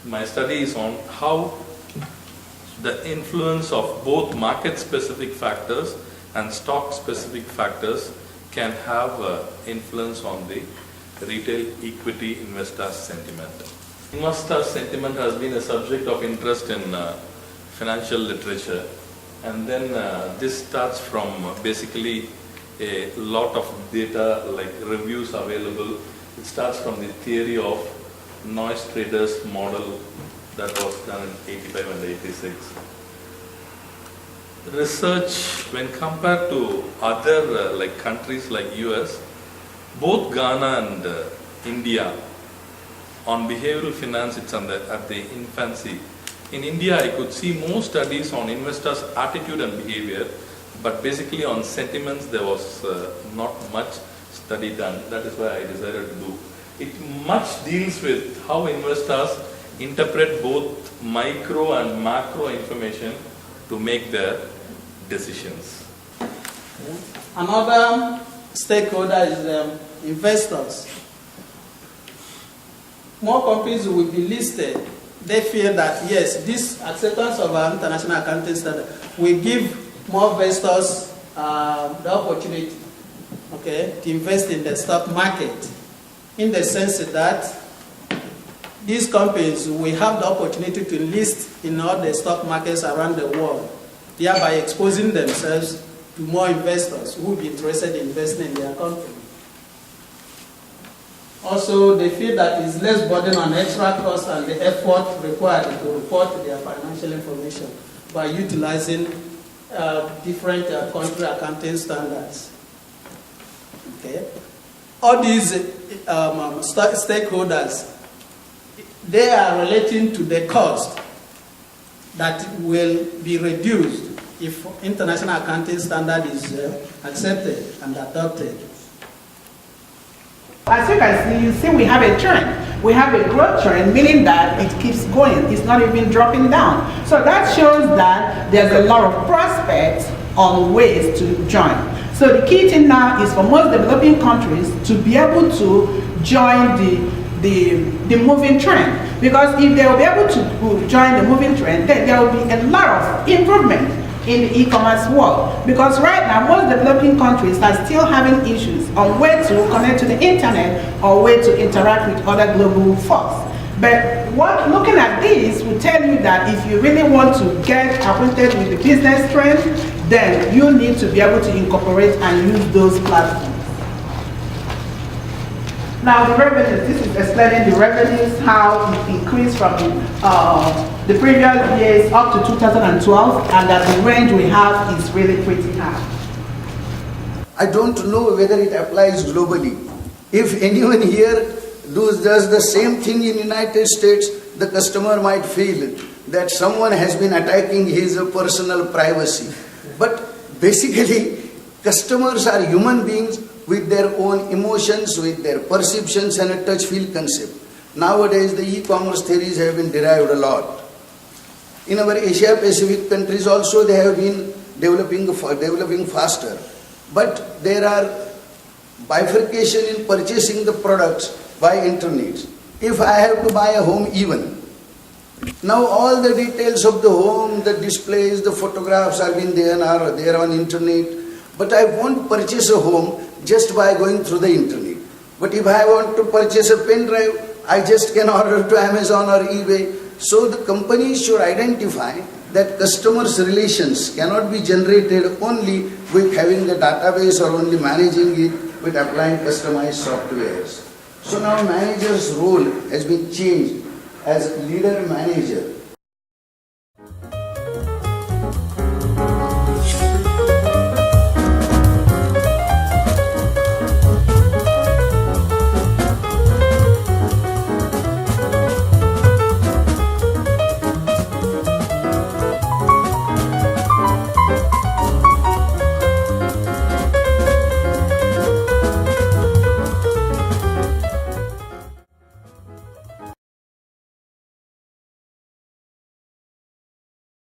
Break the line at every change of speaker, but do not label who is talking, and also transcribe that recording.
My study is on how the influence of both market-specific factors and stock-specific factors can have influence on the retail equity investor sentiment. Investor sentiment has been a subject of interest in financial literature, and then this starts from basically a lot of data like reviews available. It starts from the theory of noise traders model that was done in 85 and 86. Research, when compared to other like countries like US, both Ghana and India, on behavioral finance it's at the infancy. In India I could see more studies on investors' attitude and behavior, but basically on sentiments there was not much study done. That is why I decided to do. It much deals with how investors interpret both micro and macro information to make their decisions.
Another stakeholder is investors. More companies will be listed. They feel that yes, this acceptance of our international accounting standard will give more investors the opportunity, okay, to invest in the stock market, in the sense that these companies will have the opportunity to list in all the stock markets around the world, thereby exposing themselves to more investors who will be interested in investing in their company. Also, they feel that it's less burden on extra cost and the effort required to report their financial information by utilizing different country accounting standards. Okay. All these stakeholders, they are relating to the cost that will be reduced if international accounting standard is accepted and adopted.
As you see, we have a trend. We have a growth trend, meaning that it keeps going. It's not even dropping down. So that shows that there's a lot of prospects on ways to join. So the key thing now is for most developing countries to be able to join the moving trend. Because if they will be able to join the moving trend, then there will be a lot of improvement in the e-commerce world. Because right now, most developing countries are still having issues on where to connect to the internet or where to interact with other global folks. But looking at this will tell you that if you really want to get acquainted with the business trend, then you need to be able to incorporate and use those platforms. Now the revenues, this is explaining the revenues, how it increased from the previous years up to 2012, and that the range we have is really pretty high.
I don't know whether it applies globally. If anyone here does the same thing in United States, the customer might feel that someone has been attacking his personal privacy. But basically, customers are human beings with their own emotions, with their perceptions and a touch-feel concept. Nowadays, the e-commerce theories have been derived a lot. In our Asia-Pacific countries also, they have been developing faster. But there are bifurcation in purchasing the products by internet. If I have to buy a home even, now all the details of the home, the displays, the photographs are there on internet. But I won't purchase a home just by going through the internet. But if I want to purchase a pen drive, I just can order to Amazon or eBay So the company should identify that customers' relations cannot be generated only with having the database or only managing it with applying customized softwares. So now manager's role has been changed as leader manager.